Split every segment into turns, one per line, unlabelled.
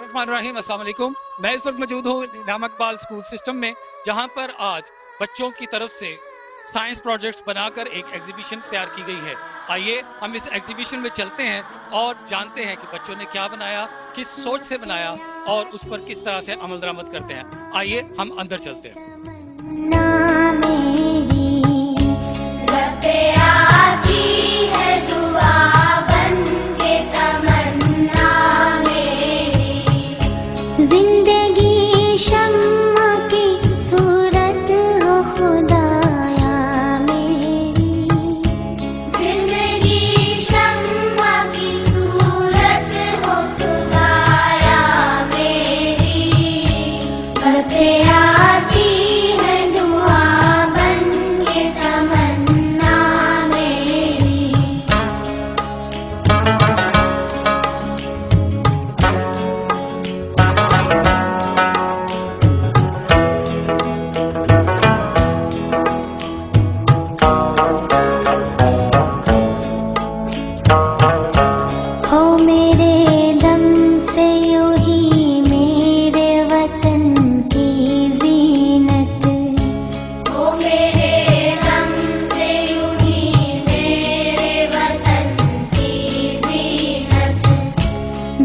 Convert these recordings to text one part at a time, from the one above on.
बिस्मिल्लाहिर्रहमानिर्रहीम, अस्सलाम वालेकुम। मैं इस वक्त मौजूद हूँ इनाम इकबाल स्कूल सिस्टम में, जहाँ पर आज बच्चों की तरफ से साइंस प्रोजेक्ट्स बनाकर एक एग्जीबिशन तैयार की गई है। आइए हम इस एग्जीबिशन में चलते हैं और जानते हैं कि बच्चों ने क्या बनाया, किस सोच से बनाया और उस पर किस तरह से अमल दरामद करते हैं। आइए हम अंदर चलते हैं।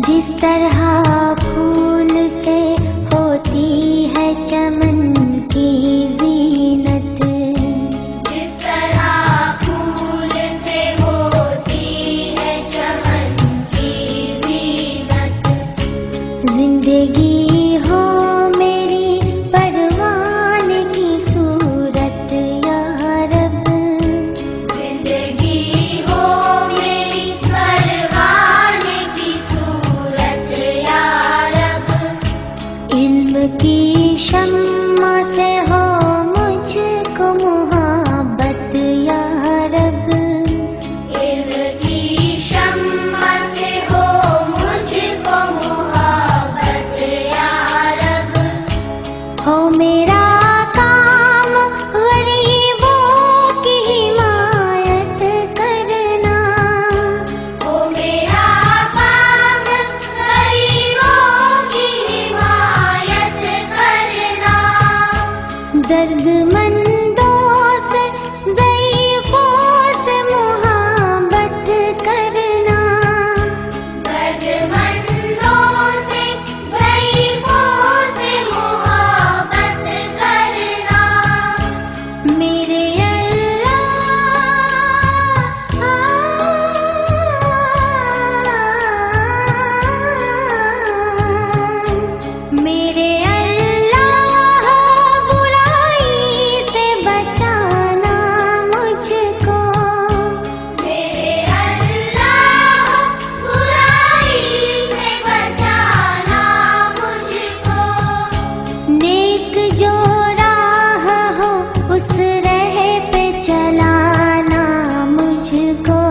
जिस तरह फूल से होती है चमन की जीनत, जिस तरह फूल से होती है चमन की जीनत, जिंदगी हो मेरी परवान की सूरत या रब, जिंदगी हो मेरी परवान की सूरत या रब, इल्म की शम्मा से हो मुझको मोहब्बत या रब, इल्म की शम्मा से हो मुझको मोहब्बत या रब, हो मेरा काम गरीबों की हिमायत करना, हो मेरा काम गरीबों की हिमायत करना, दर्दमंदों से ज़ईफ़ों से मोहब्बत करना, दर्दमंदों से ज़ईफ़ों से मोहब्बत करना, मेरे मेरे अल्लाह बुराई से बचाना मुझको, मेरे अल्लाह बुराई से बचाना मुझको, नेक जो राह हो उस राह पे चलाना मुझको,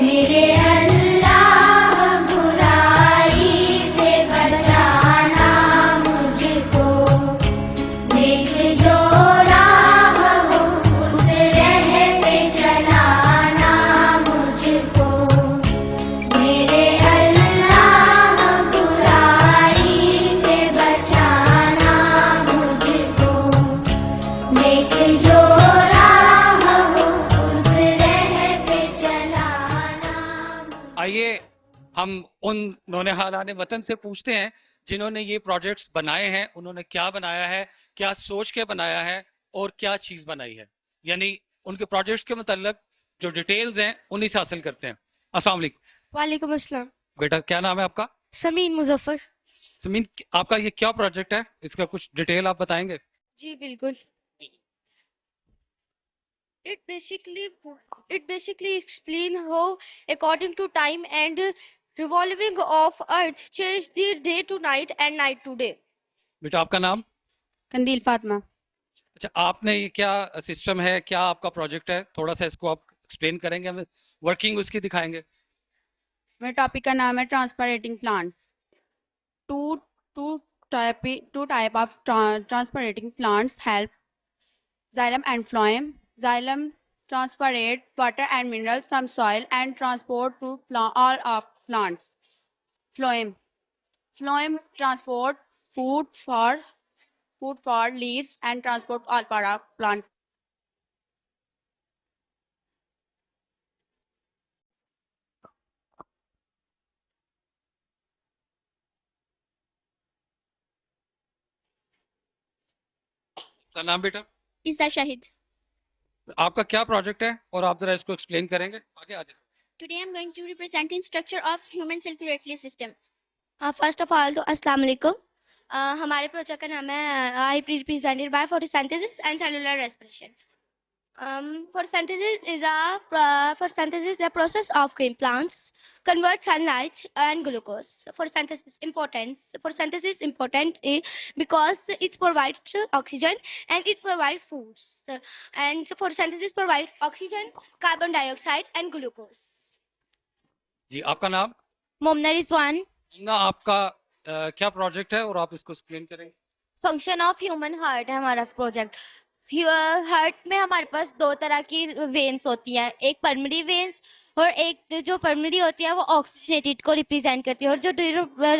मेरे अल्लाह बुराई से बचाना मुझको, नेक जो राह हो उस राह पे चलाना मुझको, मेरे अल्लाह बुराई से बचाना मुझको, नेक जो राह हो उस राह पे चलाना।
आइए हम उन नौनिहालाने वतन से पूछते हैं जिन्होंने ये प्रोजेक्ट्स बनाए हैं, उन्होंने क्या बनाया है, क्या सोच के बनाया है और क्या चीज़ बनाई है, यानी उनके प्रोजेक्ट्स के मतलब जो डिटेल्स हैं उन्हीं से हासिल करते हैं। अस्सलाम वालेकुम।
वालेकुम अस्सलाम।
बेटा क्या नाम है आपका?
समीन मुजफ्फर।
समीन, आपका ये क्या प्रोजेक्ट है, इसका कुछ डिटेल आप बताएंगे?
जी बिल्कुल। It basically it basically explain how according to time and revolving of earth change the day to night and night to day.
बेटा आपका नाम?
कंदील फातिमा।
अच्छा, आपने ये क्या सिस्टम है, क्या आपका प्रोजेक्ट है, थोड़ा सा इसको आप एक्सप्लेन करेंगे, हमें वर्किंग उसकी दिखाएंगे?
मेरे टॉपिक का नाम है transpirating plants. Two two type of transpirating plants help xylem and phloem. Xylem transpirate water and minerals from soil and transport to all of plants. Phloem Phloem transport food for leaves and transport all para plant.
का नाम बेटा?
Isa Shahid.
आपका क्या project है और आप जरा इसको एक्सप्लेन करेंगे? आगे आ जाए।
Today I'm going to represent in structure of human circulatory system.
First of all तो अस्सलाम वालेकुम। हमारे प्रोजेक्ट का नाम है I represented by photosynthesis and cellular respiration. Photosynthesis is a process of green plants convert sunlight and glucose. Photosynthesis important because it provides oxygen and it provides foods. And photosynthesis provides oxygen, carbon dioxide and glucose.
जी, आपका नाम?
मोमना रिजवान।
ना, आपका क्या project है और आप इसको explain करेंगे?
फंक्शन ऑफ ह्यूमन हार्ट है हमारा प्रोजेक्ट। हार्ट में हमारे पास दो तरह की वेन्स होती हैं, एक परमरी वेन्स और एक जो परमरी होती है वो ऑक्सीजनेटेड को रिप्रेजेंट करती है, और जो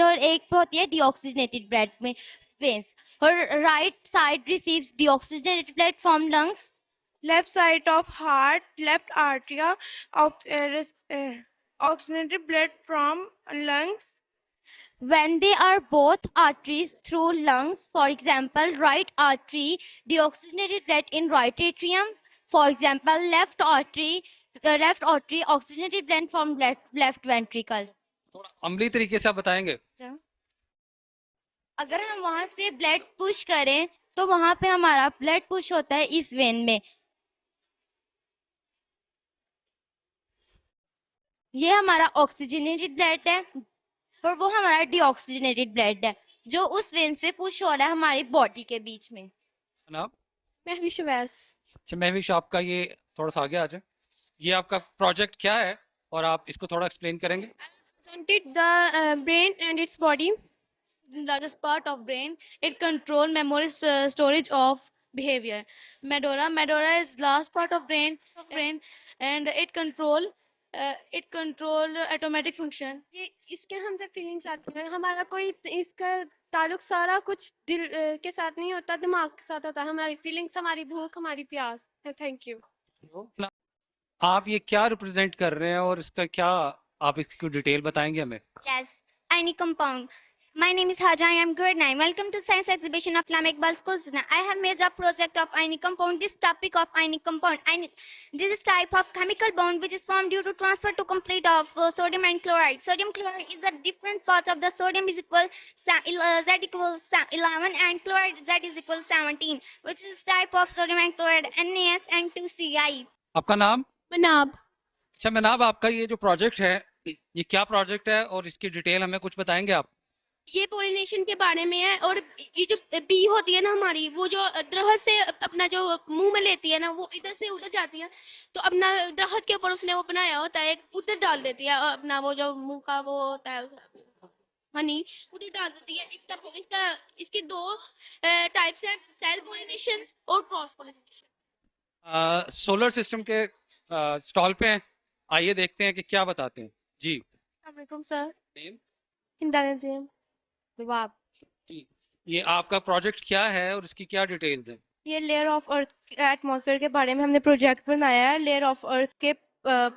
और एक होती है डीऑक्सीजनेटेड ब्लड में वेन्स। और right side receives deoxygenated blood from lungs.
Left side of heart, left artery, oxygenated blood from lungs.
When they are both arteries through lungs, for example, right artery, deoxygenated blood in right atrium. For example, left artery, oxygenated blood from left ventricle.
थोड़ा अमली तरीके से आप बताएंगे?
अगर हम वहां से ब्लड पुश करें तो वहां पे हमारा ब्लड पुश होता है इस वेन में। ये हमारा ऑक्सीजनेटेड ब्लड है और वो हमारा डीऑक्सीजनेटेड ब्लड है जो उस वेन से पुश हो रहा है हमारी बॉडी के बीच में।
नाम?
Mehwish Wes.
अच्छा महविश, आपका ये थोड़ा सा आगे आ जाए। ये आपका प्रोजेक्ट क्या है और आप इसको थोड़ा एक्सप्लेन करेंगे?
Represented the brain and its body. The largest part of brain. It control memory storage of behavior. Medulla is last part of brain, and it control automatic function. ये इसके हमसे फीलिंग्स आती हैं। हमारा कोई इसका ताल्लुक सारा कुछ दिल के साथ नहीं होता, दिमाग के साथ होता है। हमारी फीलिंग्स, हमारी भूख, हमारी प्यास है। Thank you.
आप ये क्या रिप्रेजेंट कर रहे हैं और इसका क्या, आप इसकी डिटेल बताएंगे हमें?
Yes, Aini compound. My name is Haja. I am grade 9. Welcome to science exhibition of Islamic Iqbal School. I have made a project of Aini compound. This topic of Aini compound. This is type of chemical bond which is formed due to transfer to complete of sodium and chloride. Sodium chloride is a different part of the sodium is equal Z equals 11 and chloride Z is equal 17, which is type of sodium and chloride NaSN2Ci.
आपका नाम?
मनाब।
अच्छा मनाब, आपका ये जो project है ये क्या project है और इसकी डिटेल हमें कुछ बताएंगे आप?
ये पोलिनेशन के बारे में है, और ये जो बी होती है ना हमारी, वो जो दरख्त से अपना जो मुंह में लेती है ना, वो इधर से उधर जाती है, तो अपना दरख्त के ऊपर उसने वो बनाया होता है, उधर डाल देती है अपना वो जो मुंह का वो होता है हनी, उधर डाल देती है। इसके दो टाइप्स हैं, सेल पोलिनेशन और क्रॉस पोलिनेशन।
सोलर सिस्टम के स्टॉल पे हैं, आइए देखते हैं कि क्या बताते हैं। जी
अस्सलाम सर।
नेम?
हिंदा नजीम।
जवाब।
जी, ये आपका प्रोजेक्ट क्या है और इसकी क्या डिटेल्स हैं?
ये लेयर ऑफ अर्थ एटमॉस्फेयर के बारे में हमने प्रोजेक्ट बनाया है। लेयर ऑफ अर्थ के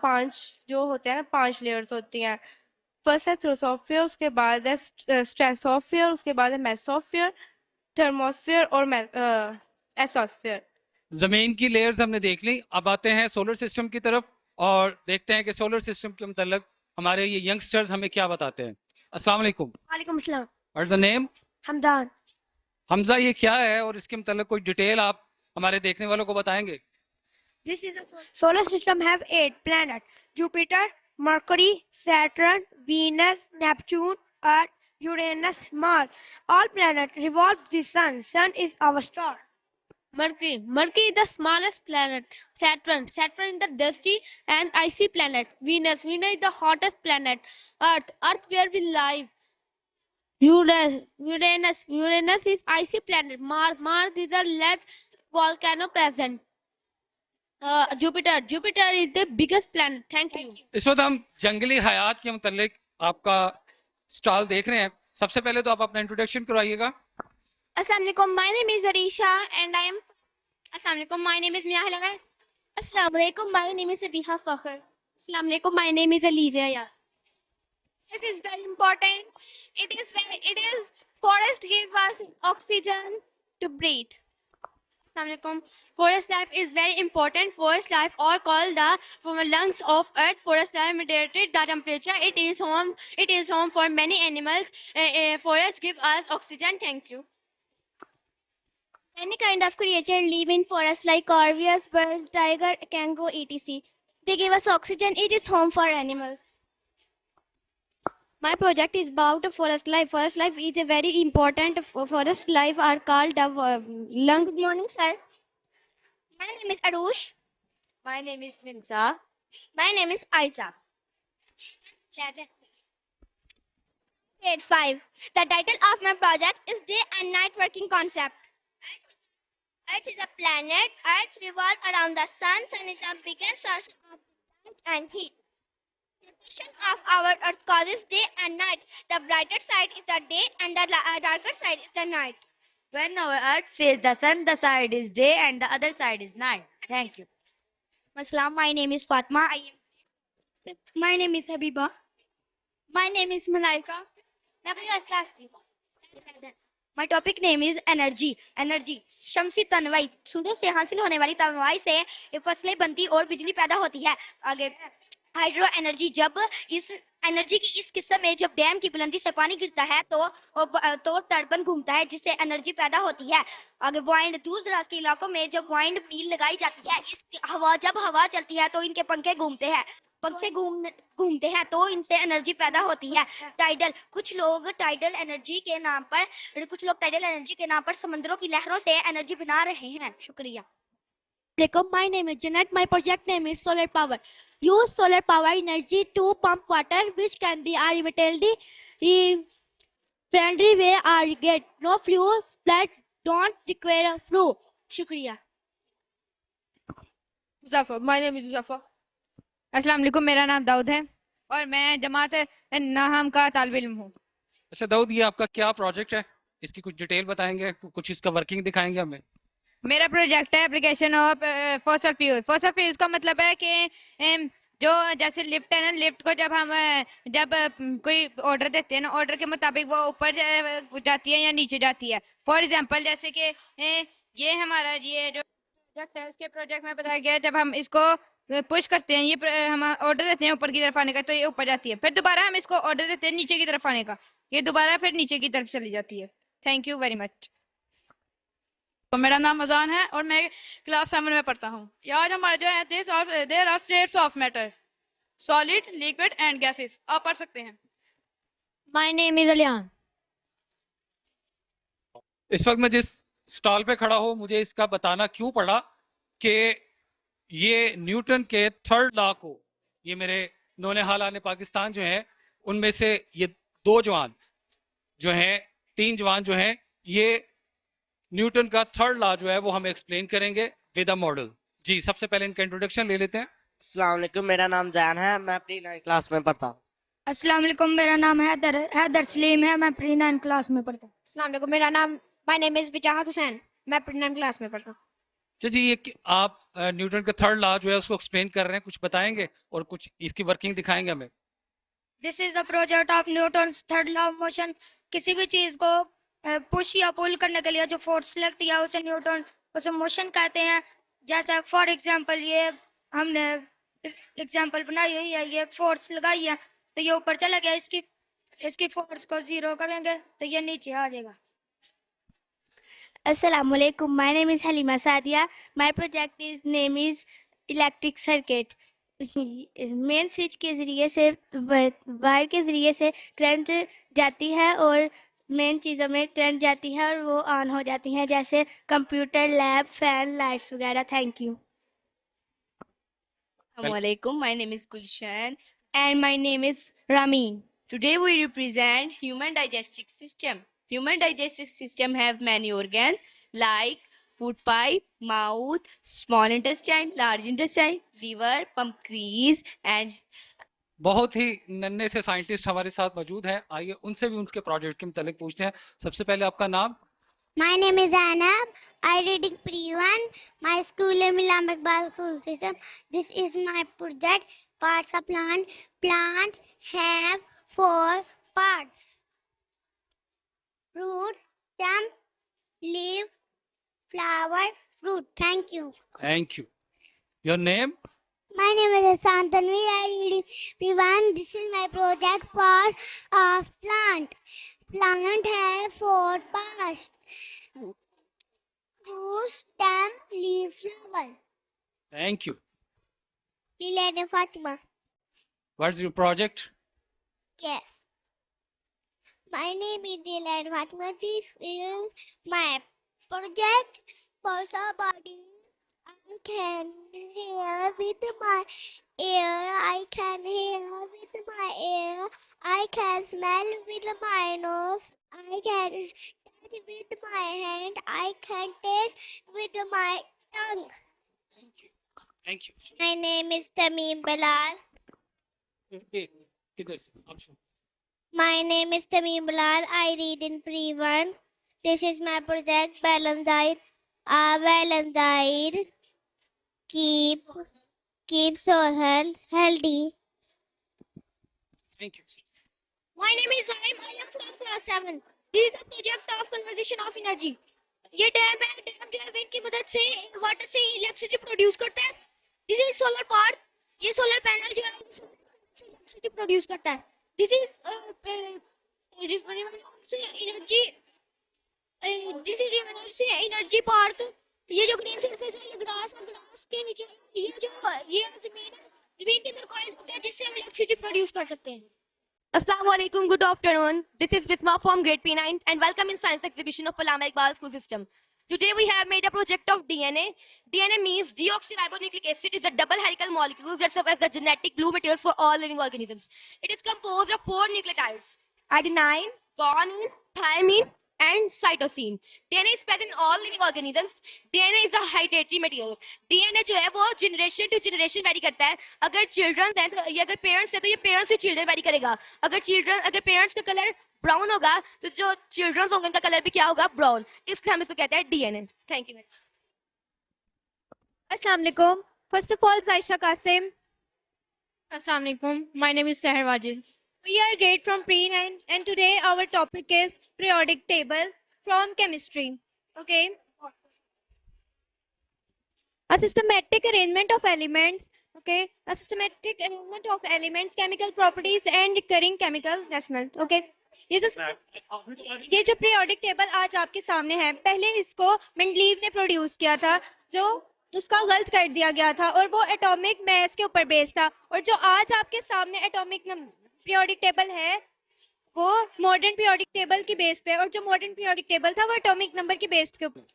5 जो होते हैं ना, 5 लेयर्स होती हैं। फर्स्ट है थ्रोसोफियर, उसके बाद है स्ट्रेसोफियर, उसके बाद है मेसोफियर, थर्मोस्फियर और एसोस्फियर।
जमीन की लेयर्स हमने देख ली, अब आते हैं सोलर सिस्टम की तरफ और देखते हैं कि सोलर सिस्टम के मतलब हमारे ये यंगस्टर्स हमें क्या बताते हैं। अस्सलाम वालेकुम।
वालेकुम अस्सलाम।
What is the name?
Hamdan.
Hamza, ये क्या है और इसके मतलब कोई डिटेल आप हमारे देखने वालों को बताएंगे?
This is a solar system have 8 planets: Jupiter, Mercury, Saturn, Venus, Neptune, Earth, Uranus, Mars. All planets revolve the sun. Sun is our star. Mercury is the smallest planet. Saturn is the dusty and icy planet. Venus is the hottest planet. Earth where we live. Uranus is icy planet. Mars is the lead volcano present. Jupiter is the biggest planet. Thank you.
इस वक्त हम जंगली हयात के मतलब आपका stall देख रहे हैं। सबसे पहले तो आप अपना इंट्रोडक्शन करवाइएगा।
Assalamualaikum. My name is Arisha and I am. Assalamualaikum. My name is Miyah. Assalamualaikum. My name is Abiha Fakhr. Assalamualaikum. My name is Aliza. It is very important. It is forest give us oxygen to breathe. Assalamualaikum. Forest life is very important. Forest life, or called the from lungs of earth. Forest life moderated the temperature. It is home. It is home for many animals. Forest give us oxygen. Thank you. Many kind of creatures live in forests like corvias, birds, tiger, kangaroo, etc. They give us oxygen. It is home for animals. My project is about forest life. Forest life is a very important. Forest life are called the lung. Good morning, sir. My name is Arush.
My name is Minsa.
My name is Aiza. Grade 5. The title of my project is Day and Night Working Concept. Earth is a planet. Earth revolves around the sun. Sun is the biggest source of light and heat. The rotation of our Earth causes day and night. The brighter side is the day and the darker side is the night.
When our earth faces the sun, the side is day and the other side is night. Thank you.
Assalam, my name is Fatma. My name is Habiba. My name is Malaika. My topic name is energy. Energy. शमसी तन्वाई, सूरज से हासिल होने वाली तन्वाई से ये फसलें बनती और बिजली पैदा होती है। आगे हाइड्रो एनर्जी, जब इस एनर्जी की इस किस्म में जब डैम की बुलंदी से पानी गिरता है तो टर्बन घूमता है जिससे एनर्जी पैदा होती है। आगे वाइंड, दूर दराज के इलाकों में जब वाइंड मिल लगाई जाती है, इस जब हवा चलती है तो इनके पंखे घूमते हैं। पंखे घूमते हैं तो इनसे एनर्जी पैदा होती है। टाइडल, कुछ लोग टाइडल एनर्जी के नाम पर समंदरों की लहरों से एनर्जी बना रहे हैं। शुक्रिया। My name is Janet. My project name is solar power. Use solar power energy to pump water, which can be environmentally friendly way or get no fuel that don't require fuel. शुक्रिया।
Muzaffar. My name is Muzaffar.
अस्सलाम वालेकुम, मेरा नाम दाऊद है और मैं जमात नाहम का तालिब इल्म हूँ।
अच्छा दाऊद, ये आपका क्या प्रोजेक्ट है? इसकी कुछ डिटेल बताएंगे, कुछ इसका वर्किंग दिखाएंगे हमें?
मेरा प्रोजेक्ट है application of fossil fuel. Fossil fuels का मतलब है कि जो जैसे लिफ्ट है ना, लिफ्ट को जब कोई ऑर्डर देते हैं ना, ऑर्डर के मुताबिक वो ऊपर जाती है या नीचे जाती है। फॉर एग्जांपल जैसे कि ये हमारा ये जो प्रोजेक्ट है, उसके प्रोजेक्ट में बताया गया है, जब हम इसको पुश करते हैं, ये हम ऑर्डर देते हैं ऊपर की तरफ आने का, तो ये ऊपर जाती है। फिर दोबारा हम इसको ऑर्डर देते हैं नीचे की तरफ आने का, ये दोबारा फिर नीचे की तरफ चली जाती है। Thank you very much.
तो मेरा नाम अजान है और मैं क्लास 7 में पढ़ता हूँ। आज हमारे जो है there are states of matter, solid, liquid and gases. आप पढ़ सकते हैं।
My name is Alian.
इस वक्त मैं जिस स्टॉल पे खड़ा हूँ, मुझे इसका बताना क्यों पड़ा कि ये न्यूटन के थर्ड लॉ को, ये मेरे नौने हाल आने पाकिस्तान जो है, उनमें से ये 2 जवान जो हैं, 3 जवान जो हैं, ये न्यूटन का थर्ड लॉ जो है वो हमें एक्सप्लेन करेंगे विद अ मॉडल। जी, सबसे पहले इनका इंट्रोडक्शन ले लेते हैं।
अस्सलाम वालेकुम, मेरा नाम जैन है, मैं प्री 9 क्लास में पढ़ता हूँ।
अस्सलाम वालेकुम, मेरा नाम हैदर सलीम है, मैं प्री 9 क्लास में पढ़ता हूँ। अस्सलाम वालेकुम, माय नेम इज विजाहत हुसैन, मैं प्री 9 क्लास में पढ़ता हूँ।
अच्छा जी, ये आप न्यूटन का थर्ड लॉ जो है उसको एक्सप्लेन कर रहे हैं, कुछ बताएंगे और कुछ इसकी वर्किंग दिखाएंगे हमें?
This is the project of Newton's third law of motion. किसी भी चीज को पुश या पुल करने के लिए जो फोर्स लगती है उसे मोशन कहते हैं। जैसा फॉर एग्जांपल ये हमने एग्जांपल बनाई हुई है, ये फोर्स लगाई है तो ये ऊपर चला गया, इसकी फोर्स को 0 करेंगे तो ये नीचे आ जाएगा।
Assalamu alaikum. My name is Halima Sadia. My project is name is electric circuit. Main switch के ज़रिए से वायर के ज़रिए से करंट जाती है और मेन चीज़ों में करंट जाती है और वो ऑन हो जाती हैं, जैसे कंप्यूटर, लैब, फैन, लाइट्स वगैरह। Thank you.
Assalamualaikum. My name is Gulshan and my name is Ramin. Today we represent human digestive system. Human digestive system have many organs like food pipe, mouth, small intestine, large intestine, liver, pancreas and
बहुत ही नन्हे से scientist हमारे साथ मौजूद हैं। आइए उनसे भी उनके प्रोजेक्ट के मुतालिक पूछते हैं। सबसे पहले आपका नाम?
My name is Zainab. I read in pre-1. My school name is Lam Iqbal School System. This is my project. Parts of plant. Plant have 4 parts: root, stem, leaf, flower, fruit. Thank you.
Thank you. Your name?
My name is Hassan Tanvi. I read in pre-1. This is my project. Part of plant. Plant have 4 parts: root, stem, leaf, flower.
Thank you.
Lilane Fatima.
What's your project?
Yes. My name is Lilane Fatima. This is my project. Parts of body. I can hear with my ear. I can hear with my ear. I can smell with my nose. I can touch with my hand. I can taste with my tongue.
Thank you.
My name is Tamim Bilal.
इधर से आप शुरू।
My name is Tamim Bilal. I read in pre-1. This is my project. Balance diet. A balanced diet keeps our health healthy.
Thank you.
My name is Zaim. I am from class 7. This is the project of conservation of energy. ये dam है। Dam जो है wind की मदद से water से electricity produce करता है। This is solar part. ये सोलर पैनल जो है इलेक्ट्रिसिटी प्रोड्यूस करता है। दिस इज से एनर्जी। दिस इज से एनर्जी पार्ट। ये जो ग्रीन सरफेस है ये ग्रास है। ग्रास के नीचे ये जमीन है। जमीन के अंदर कॉइल होते हैं जिससे हम इलेक्ट्रिसिटी प्रोड्यूस कर सकते हैं।
Assalamualaikum, good afternoon. This is Visma from grade P9 and welcome in science exhibition of Allama Iqbal School System. Today we have made a project of DNA. DNA means deoxyribonucleic acid is a double helical molecule that serves as the genetic glue materials for all living organisms. It is composed of 4 nucleotides: adenine, guanine, thymine and cytosine. DNA is present in all living organisms. DNA is a hereditary material. DNA जो है वो generation to generation very करता है। अगर children है तो ये अगर पेरेंट्स है तो ये पेरेंट्स से चिल्ड्रन वेरी करेगा। अगर पेरेंट्स का कलर ब्राउन होगा तो जो चिल्ड्रन होंगे उनका कलर भी क्या होगा? ब्राउन। इसलिए हम इसको कहते हैं DNA. Thank you.
Assalamu alaikum. First of all, Zaisha Qasim.
Assalamu alaikum. My name is Seher Wajid.
We are grade from pre-9 and today our topic is periodic table from chemistry. Okay. A systematic arrangement of elements. Okay. A systematic arrangement of elements, chemical properties and recurring chemical measurement. Okay. ये जो periodic table आज आपके सामने है, पहले इसको Mendeleev ने produce किया था, जो उसका गलत कर दिया गया था और वो एटॉमिक मास के ऊपर बेस्ड था। और जो आज आपके सामने एटॉमिक पीरियोडिक टेबल है वो मॉडर्न पीरियोडिक टेबल की बेस पे, और जो मॉडर्न पीरियोडिक टेबल था वो एटॉमिक नंबर की बेस के ऊपर।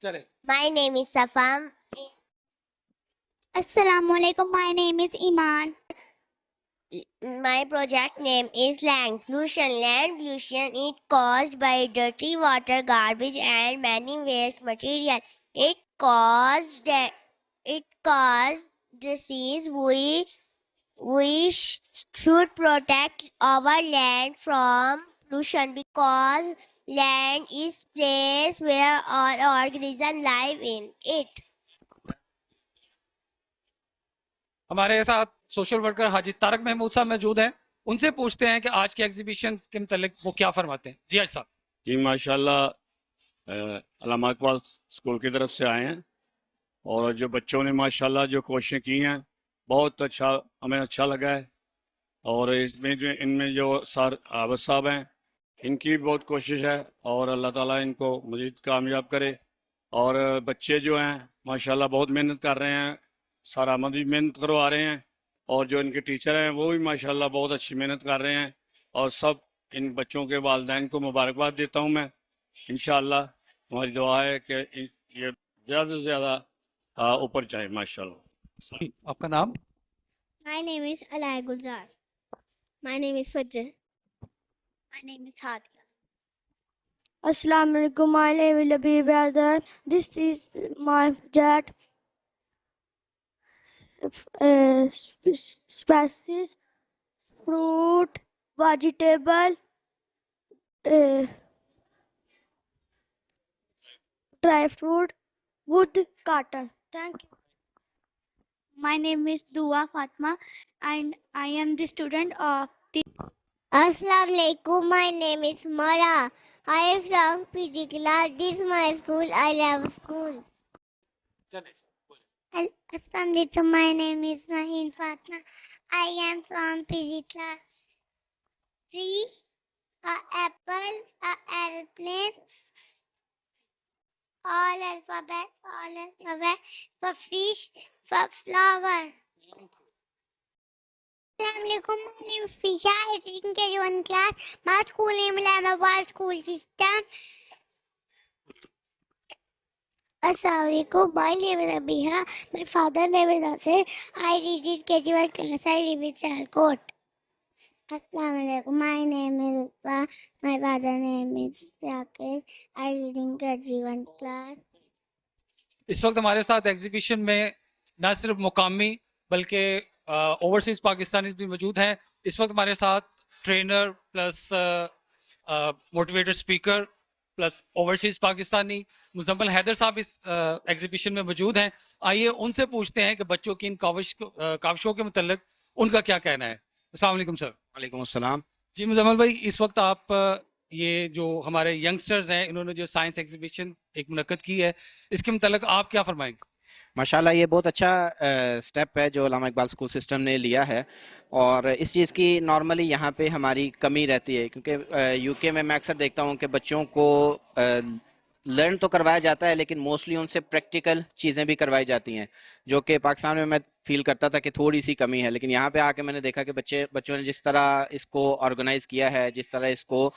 चले।
My name is Safam. Assalamu alaikum. My name is Iman. My project name is land pollution. Land pollution is caused by dirty water, garbage, and many waste material. It caused disease. We should protect our land from pollution because land is place where all organisms live in it.
हमारे साथ social worker हाजी तारक महमूद साहब मौजूद हैं। उनसे पूछते हैं कि आज के एग्जीबिशन के मुतालिक वो क्या फरमाते हैं। जी हाजी साहब।
जी माशाल्लाह अल्लामा इकबाल स्कूल की तरफ से आए हैं और जो बच्चों ने माशाल्लाह जो कोशिशें की हैं बहुत अच्छा, हमें अच्छा लगा है। और इनमें जो सर आबद साहब हैं इनकी भी बहुत कोशिश है और अल्लाह ताला इनको मज़ीद कामयाब करे। और बच्चे जो हैं माशाल्लाह बहुत मेहनत कर रहे हैं, सर अहमद भी मेहनत करवा रहे हैं और जो इनके टीचर हैं वो भी माशाल्लाह बहुत अच्छी मेहनत कर रहे हैं। और सब इन बच्चों के वालिदैन को मुबारकबाद देता हूँ मैं। इंशाअल्लाह हमारी दुआ है कि ये ज़्यादा से ज़्यादा ऊपर जाए माशाल्लाह।
आपका नाम?
My name is Alay Gulzar. My name is Fajr. My name is Hadia.
Assalamu alaikum. My name is Labib Azhar. This is my project. Species fruit, vegetable, dry fruit, wood, cotton. Thank you.
My name is Dua Fatma and I am the student of the
Assalamu alaikum. My name is Mara. I am from PG class. This is my school. I love school. Assalamu alaikum. My name is Maheen Fatma. I am from PG class. Tree, a apple, a airplane, all alphabet, for fish, for flower. Assalamualaikum. My name is Fisha. I teach in KG1 class. My school name is Islamabad School System. Assalamualaikum. My name is Abiha. My father name is Nasir. I teach in KG1 class. I live in Sialkot. Assalamualaikum. My name is Usma. My father name is Rakesh. I read in KG1 class.
इस वक्त हमारे साथ exhibition में न सिर्फ मुकामी बल्कि overseas Pakistani भी मौजूद हैं। इस वक्त हमारे साथ trainer plus motivator speaker plus overseas Pakistani Muzammil Haider sahab इस एग्जीबिशन में मौजूद हैं। आइए उनसे पूछते हैं कि बच्चों की इन काविशों के मुतल्लिक उनका क्या कहना है। अस्सलाम वालेकुम सर।
वालेकुम अस्सलाम।
जी मुजम्मल भाई, इस वक्त आप ये जो हमारे यंगस्टर्स हैं इन्होंने जो साइंस एग्जीबिशन एक मुनक्कद की है, इसके मुतल्लिक आप क्या फरमाएंगे?
माशाल्लाह ये बहुत अच्छा स्टेप है जो अल्लामा इकबाल स्कूल सिस्टम ने लिया है और इस चीज़ की नॉर्मली यहाँ पे हमारी कमी रहती है क्योंकि यूके में मैं अक्सर देखता हूँ कि बच्चों को लर्न तो करवाया जाता है लेकिन मोस्टली उनसे प्रैक्टिकल चीज़ें भी करवाई जाती हैं जो कि पाकिस्तान में मैं फील करता था कि थोड़ी सी कमी है। लेकिन यहाँ पे आके मैंने देखा कि बच्चों ने जिस तरह इसको ऑर्गेनाइज किया है, जिस तरह इसको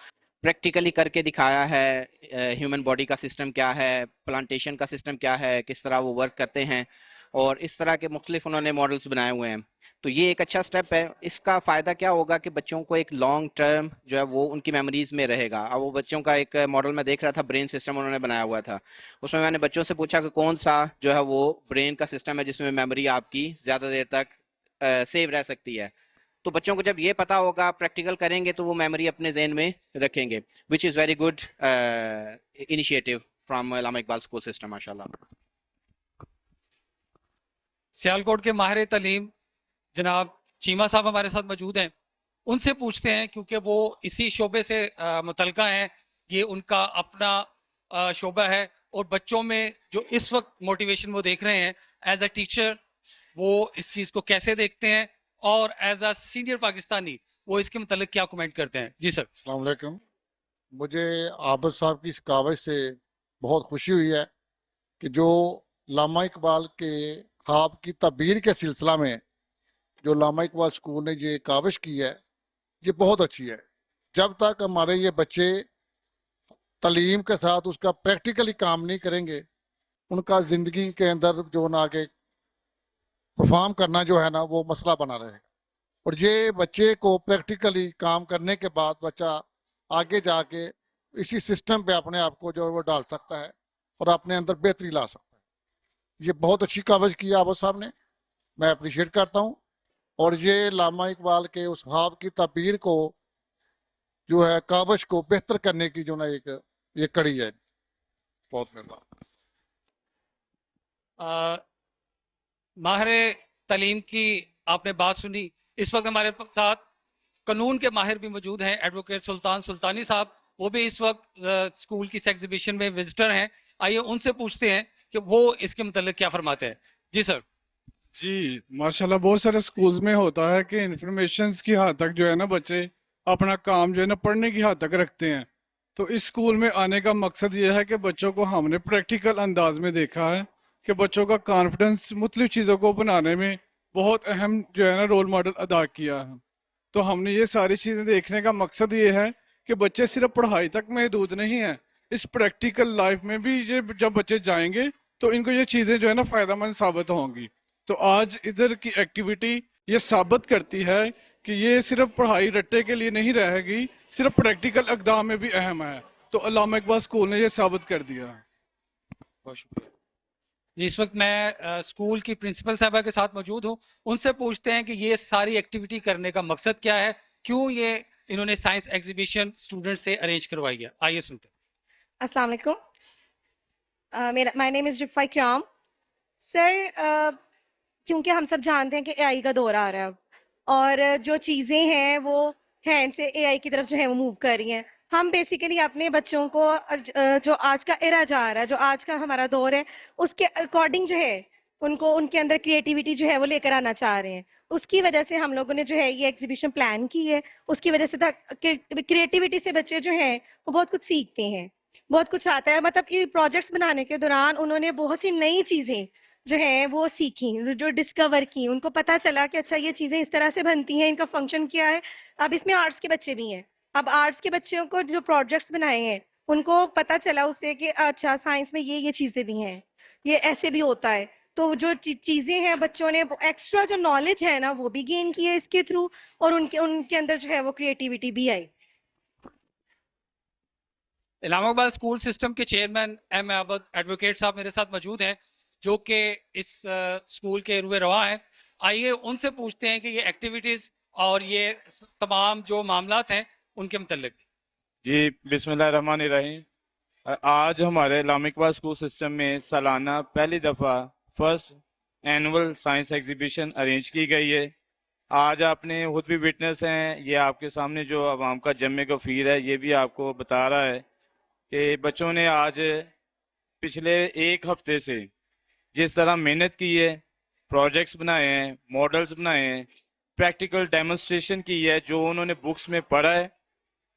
प्रैक्टिकली करके दिखाया है, ह्यूमन बॉडी का सिस्टम क्या है, प्लांटेशन का सिस्टम क्या है, किस तरह वो वर्क करते हैं और इस तरह के मुख्तलिफ उन्होंने मॉडल्स बनाए हुए हैं। तो ये एक अच्छा स्टेप है। इसका फ़ायदा क्या होगा कि बच्चों को एक लॉन्ग टर्म जो है वो उनकी मेमोरीज में रहेगा। अब वो बच्चों का एक मॉडल मैं देख रहा था, ब्रेन सिस्टम उन्होंने बनाया हुआ था। उसमें मैंने बच्चों से पूछा कि कौन सा जो है वो ब्रेन का सिस्टम है जिसमें मेमोरी आपकी ज़्यादा देर तक सेव रह सकती है। तो बच्चों को जब ये पता होगा, प्रैक्टिकल करेंगे तो वो मेमोरी अपने जहन में रखेंगे, which is very good initiative from Allama Iqbal school system माशाल्लाह।
सियालकोट के माहिर तालीम जनाब चीमा साहब हमारे साथ मौजूद हैं, उनसे पूछते हैं क्योंकि वो इसी शोबे से मुतलका हैं, ये उनका अपना शोबा है और बच्चों में जो इस वक्त मोटिवेशन वो देख रहे हैं एज अ टीचर, वो इस चीज़ को कैसे देखते हैं और एज अ सीनियर पाकिस्तानी वो इसके मतलब क्या कमेंट करते हैं। जी सर।
अस्सलाम वालेकुम। मुझे आबिद साहब की इस काविश से बहुत खुशी हुई है कि जो अल्लामा इकबाल के ख्वाब की तबीर के सिलसिला में जो अल्लामा इकबाल स्कूल ने ये काविश की है ये बहुत अच्छी है। जब तक हमारे ये बच्चे तालीम के साथ उसका प्रैक्टिकली काम नहीं करेंगे, उनका ज़िंदगी के अंदर जो ना आगे परफॉर्म करना जो है ना वो मसला बना रहेगा। और ये बच्चे को प्रैक्टिकली काम करने के बाद बच्चा आगे जाके इसी सिस्टम पे अपने आप को जो है वो डाल सकता है और अपने अंदर बेहतरी ला सकता है। ये बहुत अच्छी काविश की है आबिद साहब ने, मैं अप्रिशिएट करता हूँ। और ये अल्लामा इकबाल के उस ख्वाब की तबीर को जो है काविश को बेहतर करने की जो ना एक ये कड़ी है। बहुत मेहरबान।
माहिर तालीम की आपने बात सुनी। इस वक्त हमारे साथ कानून के माहिर भी मौजूद हैं, एडवोकेट सुल्तान सुल्तानी साहब, वो भी इस वक्त स्कूल की इस एग्जीबिशन में विजिटर हैं। आइए उनसे पूछते हैं कि वो इसके मतलब क्या फरमाते हैं। जी सर।
जी माशाल्लाह, बहुत सारे स्कूल्स में होता है कि इंफॉर्मेशंस की हद तक जो है ना बच्चे अपना काम जो है ना पढ़ने की हद तक रखते हैं। तो इस स्कूल में आने का मकसद ये है कि बच्चों को हमने प्रैक्टिकल अंदाज में देखा है कि बच्चों का कॉन्फिडेंस मुख्तलिफ चीज़ों को बनाने में बहुत अहम जो है ना रोल मॉडल अदा किया है। तो हमने ये सारी चीज़ें देखने का मकसद ये है कि बच्चे सिर्फ पढ़ाई तक महदूद नहीं है, इस प्रैक्टिकल लाइफ में भी ये जब बच्चे जाएंगे तो इनको ये चीज़ें जो है ना फ़ायदेमंद साबित होंगी। तो आज इधर की एक्टिविटी ये साबित करती है कि ये सिर्फ पढ़ाई रट्टे के लिए नहीं रहेगी, सिर्फ प्रैक्टिकल इक़दाम में भी अहम है। तो अल्लामा इकबाल स्कूल ने ये साबित कर दिया।
बहुत शुक्रिया। इस वक्त मैं स्कूल की प्रिंसिपल साहबा के साथ मौजूद हूँ। उनसे पूछते हैं कि ये सारी एक्टिविटी करने का मकसद क्या है, क्यों ये इन्होंने साइंस एग्जीबिशन स्टूडेंट से अरेंज करवाई है। आइए सुनते हैं।
अस्सलाम वालेकुम। My name is रिफ़ा Ikram. Sir, क्योंकि हम सब जानते हैं कि एआई का दौर आ रहा है अब, और जो चीज़ें हैं वो हैंड से एआई की तरफ जो है वो मूव कर रही हैं। हम बेसिकली अपने बच्चों को जो आज का एरा जा रहा है, जो आज का हमारा दौर है, उसके अकॉर्डिंग जो है उनको उनके अंदर क्रिएटिविटी जो है वो लेकर आना चाह रहे हैं। उसकी वजह से हम लोगों ने जो है ये एग्जीबिशन प्लान की है। उसकी वजह से क्रिएटिविटी से बच्चे जो हैं वो बहुत कुछ सीखते हैं, बहुत कुछ आता है। मतलब ये प्रोजेक्ट्स बनाने के दौरान उन्होंने बहुत सी नई चीज़ें जो है वो सीखी, जो डिस्कवर की। उनको पता चला कि अच्छा ये चीज़ें इस तरह से बनती हैं, इनका फंक्शन क्या है। अब इसमें आर्ट्स के बच्चे भी हैं। अब आर्ट्स के बच्चों को जो प्रोजेक्ट्स बनाए हैं उनको पता चला उससे कि अच्छा साइंस में ये चीज़ें भी हैं, ये ऐसे भी होता है। तो जो चीज़ें हैं बच्चों ने एक्स्ट्रा जो नॉलेज है ना वो भी गेन की है इसके थ्रू, और उनके उनके अंदर जो है वो क्रिएटिविटी भी आई।
इलाहाबाद स्कूल सिस्टम के चेयरमैन एम आबद एडवोकेट साहब मेरे साथ मौजूद हैं, जो कि इस स्कूल के रुए रवा हैं। आइए उनसे पूछते हैं कि ये एक्टिविटीज़ और ये तमाम जो मामलात हैं उनके मतलब।
जी बिस्मिल्लाहिर्रहमानिर्रहीम। आज हमारे इस्लामिक इकबाल स्कूल सिस्टम में सालाना पहली दफ़ा first annual science exhibition arrange की गई है। आज आपने खुद भी विटनेस हैं, ये आपके सामने जो अवाम का जमे गफीर है ये भी आपको बता रहा है कि बच्चों ने आज पिछले एक हफ्ते से जिस तरह मेहनत की है, प्रोजेक्ट्स बनाए हैं, मॉडल्स बनाए हैं, प्रैक्टिकल डेमोन्स्ट्रेशन की है, जो उन्होंने बुक्स में पढ़ा है।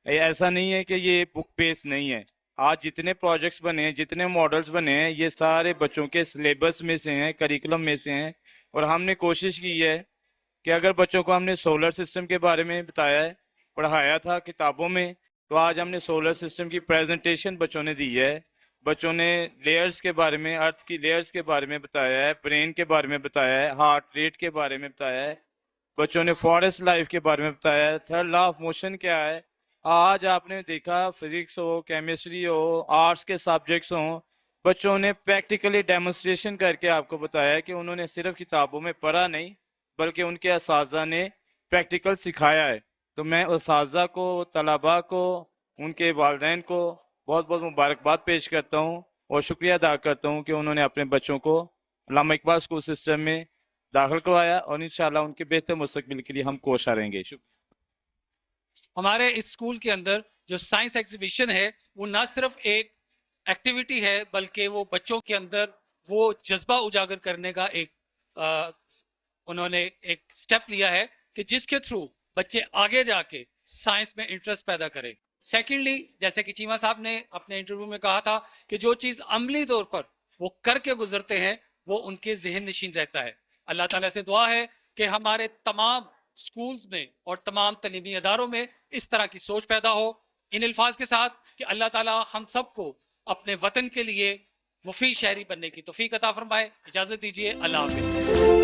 ऐसा नहीं है कि ये बुक बेस्ड नहीं है। आज जितने प्रोजेक्ट्स बने हैं, जितने मॉडल्स बने हैं, ये सारे बच्चों के सिलेबस में से हैं, करिकुलम में से हैं। और हमने कोशिश की है कि अगर बच्चों को हमने सोलर सिस्टम के बारे में बताया है, पढ़ाया था किताबों में, तो आज हमने सोलर सिस्टम की प्रेजेंटेशन बच्चों ने दी है। बच्चों ने लेयर्स के बारे में, अर्थ की लेयर्स के बारे में बताया है, ब्रेन के बारे में बताया है, हार्ट रेट के बारे में बताया है, बच्चों ने फॉरेस्ट लाइफ के बारे में बताया है, थर्ड लॉ ऑफ मोशन क्या है। आज आपने देखा फिजिक्स हो, केमिस्ट्री हो, आर्ट्स के सब्जेक्ट्स हों, बच्चों ने प्रैक्टिकली डेमोन्स्ट्रेशन करके आपको बताया कि उन्होंने सिर्फ किताबों में पढ़ा नहीं बल्कि उनके असातिज़ा ने प्रैक्टिकल सिखाया है। तो मैं असातिज़ा को, तलबा को, उनके वालिदैन को बहुत बहुत मुबारकबाद पेश करता हूँ और शुक्रिया अदा करता हूँ कि उन्होंने अपने बच्चों को अल्लामा इकबाल स्कूल सिस्टम में दाखिल करवाया, और इंशाल्लाह उनके बेहतर मुस्तकबिल के लिए हम कोशिश रहेंगे।
हमारे इस स्कूल के अंदर जो साइंस एग्जीबिशन है वो न सिर्फ एक एक्टिविटी है, बल्कि वो बच्चों के अंदर वो जज्बा उजागर करने का उन्होंने एक स्टेप लिया है कि जिसके थ्रू बच्चे आगे जाके साइंस में इंटरेस्ट पैदा करें। सेकेंडली, जैसे कि चीमा साहब ने अपने इंटरव्यू में कहा था कि जो चीज़ अमली तौर पर वो करके गुजरते हैं वो उनके जहन नशीन रहता है। अल्लाह ताला से दुआ है कि हमारे तमाम स्कूल्स में और तमाम तलीमी अदारों में इस तरह की सोच पैदा हो। इन अल्फाज के साथ कि अल्लाह ताला हम सबको अपने वतन के लिए मुफीद शहरी बनने की तौफीक अता फरमाए। इजाज़त दीजिए, अल्लाह हाफ़िज़।